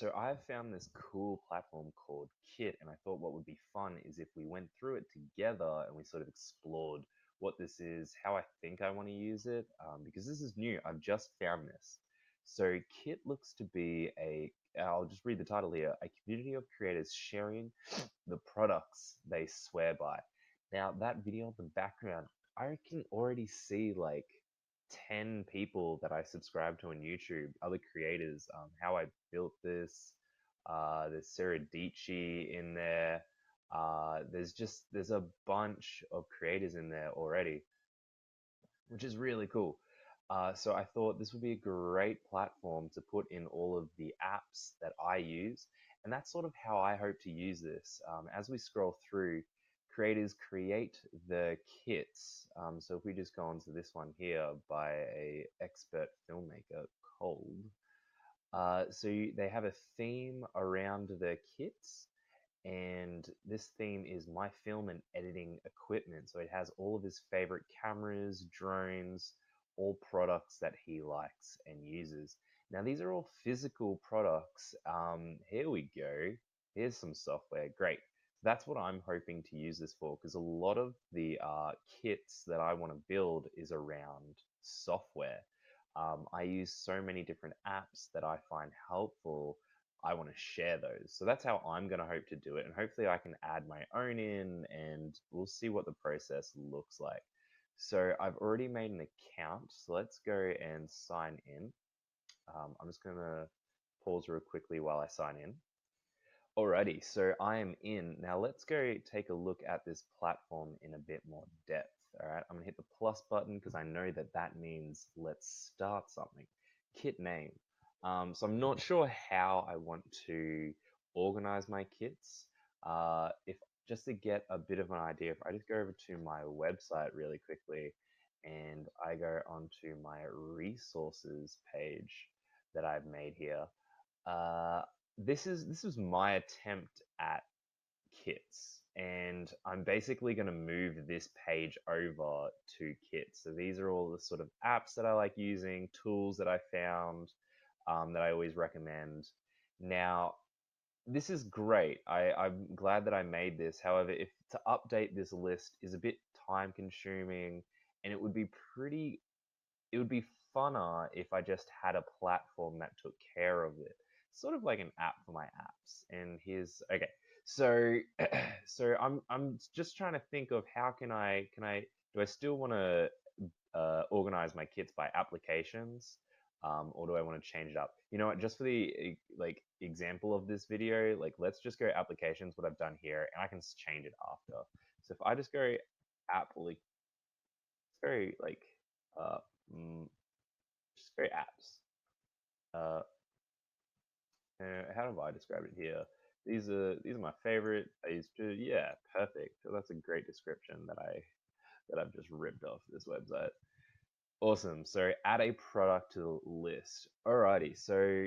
So I've found this cool platform called Kit, and I thought what would be fun is if we went through it together and we sort of explored what this is, how I think I want to use it, because this is new. I've just found this. So Kit looks to be I'll just read the title here, a community of creators sharing the products they swear by. Now, that video in the background, I can already see like 10 people that I subscribe to on YouTube, other creators, how I built this. There's Sarah Dietschy in there. There's a bunch of creators in there already, which is really cool. So I thought this would be a great platform to put in all of the apps that I use, and that's sort of how I hope to use this. As we scroll through, creators create the kits. So if we just go onto this one here by a expert filmmaker, Cold. They have a theme around the kits, and this theme is my film and editing equipment. So it has all of his favorite cameras, drones, all products that he likes and uses. Now, these are all physical products. Here we go. Here's some software. Great. That's what I'm hoping to use this for, because a lot of the kits that I want to build is around software. I use so many different apps that I find helpful. I want to share those. So that's how I'm going to hope to do it. And hopefully I can add my own in and we'll see what the process looks like. So I've already made an account. So let's go and sign in. I'm just going to pause real quickly while I sign in. Alrighty, so I am in. Now let's go take a look at this platform in a bit more depth. All right, I'm gonna hit the plus button because I know that that means let's start something. Kit name. So I'm not sure how I want to organize my kits. If just to get a bit of an idea, if I just go over to my website really quickly and I go onto my resources page that I've made here, uh, this is my attempt at kits, and I'm basically going to move this page over to kits. So these are all the sort of apps that I like using, tools that I found, that I always recommend. Now, this is great. I'm glad that I made this. However, if to update this list is a bit time consuming, and it would be funner if I just had a platform that took care of it. Sort of like an app for my apps. And here's okay. So I'm just trying to think of how can I do I still want to organize my kits by applications, or do I want to change it up? You know what? Just for the like example of this video, like let's just go applications. What I've done here, and I can change it after. So if I just go it's very like uh, mm, just very apps. Uh, how have I described it here? These are my favorite. I used to yeah, perfect. So that's a great description that I've just ripped off this website. Awesome. So add a product to the list. Alrighty. So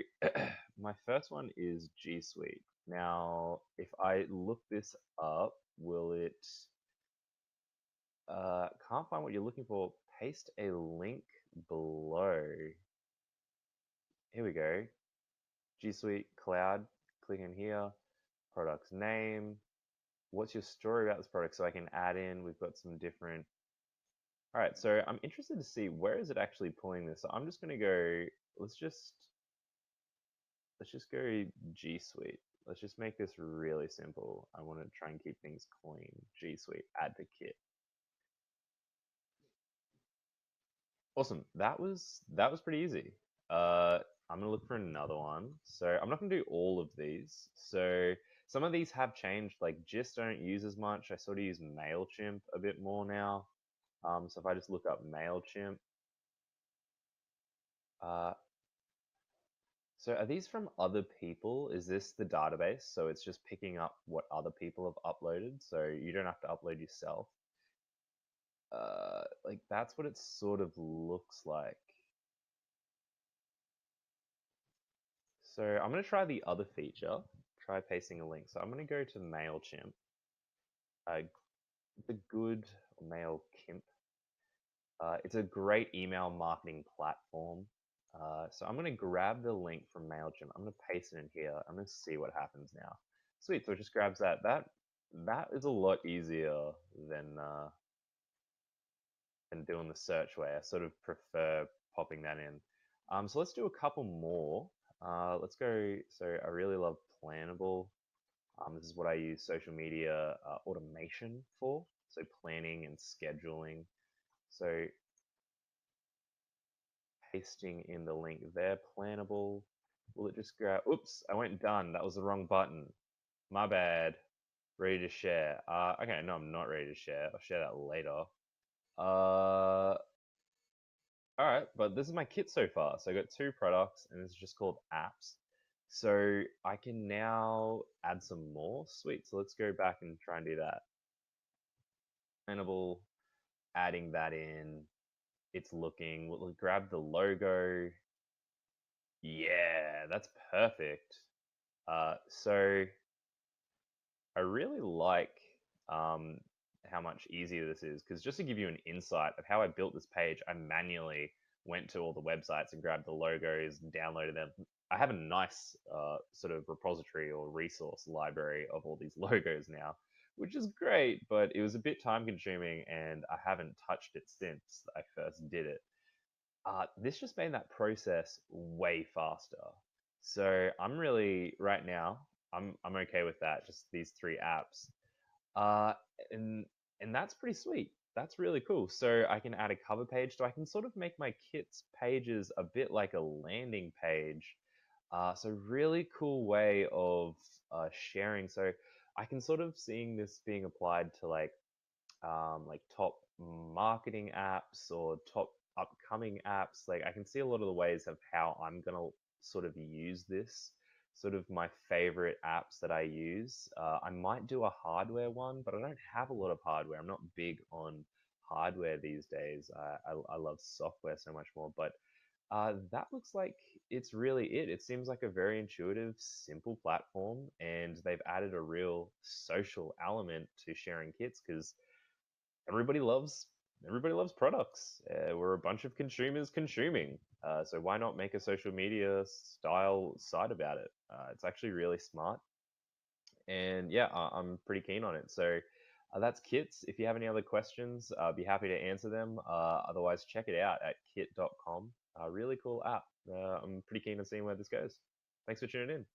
my first one is G Suite. Now, if I look this up, will it? Can't find what you're looking for. Paste a link below. Here we go. G Suite Cloud. Click in here. Product's name. What's your story about this product? So I can add in. We've got some different. All right. So I'm interested to see where is it actually pulling this. So I'm just gonna go. Let's just let's just go G Suite. Let's just make this really simple. I want to try and keep things clean. G Suite. Add to kit. Awesome. That was pretty easy. Uh, I'm gonna look for another one. So I'm not gonna do all of these. So some of these have changed. Like Gist I don't use as much. I sort of use Mailchimp a bit more now. So if I just look up Mailchimp, uh, so are these from other people? Is this the database? So it's just picking up what other people have uploaded. So you don't have to upload yourself. Like that's what it sort of looks like. So I'm going to try the other feature, try pasting a link. So I'm going to go to MailChimp, uh, the good MailChimp. It's a great email marketing platform. So I'm going to grab the link from MailChimp. I'm going to paste it in here. I'm going to see what happens now. Sweet. So it just grabs that. That is a lot easier than doing the search way. I sort of prefer popping that in. So let's do a couple more. Let's go. So I really love Planable. This is what I use social media automation for. So planning and scheduling. So pasting in the link there, Planable. Will it just grab? Oops, I went done. That was the wrong button. My bad. Ready to share. Okay, no, I'm not ready to share. I'll share that later. All right, but this is my kit so far. So I got two products, and this is just called apps. So I can now add some more. Sweet. So let's go back and try and do that. Planable, adding that in. It's looking. We'll grab the logo. Yeah, that's perfect. So I really like um, how much easier this is because just to give you an insight of how I built this page, I manually went to all the websites and grabbed the logos and downloaded them. I have a nice sort of repository or resource library of all these logos now, which is great, but it was a bit time consuming and I haven't touched it since I first did it. This just made that process way faster. So I'm really right now. I'm okay with that. Just these three apps, uh, and and that's pretty sweet. That's really cool. So I can add a cover page. So I can sort of make my kits pages a bit like a landing page. So really cool way of sharing. So I can sort of seeing this being applied to like top marketing apps or top upcoming apps. Like I can see a lot of the ways of how I'm gonna sort of use this. Sort of my favorite apps that I use. I might do a hardware one, but I don't have a lot of hardware. I'm not big on hardware these days. I love software so much more. But that looks like it's really it. It seems like a very intuitive, simple platform, and they've added a real social element to sharing kits because everybody loves everybody loves products. We're a bunch of consumers consuming. So why not make a social media style site about it? It's actually really smart, and yeah, I'm pretty keen on it. So that's Kits. If you have any other questions, I'd be happy to answer them. Otherwise, check it out at kit.com. Really cool app. I'm pretty keen on seeing where this goes. Thanks for tuning in.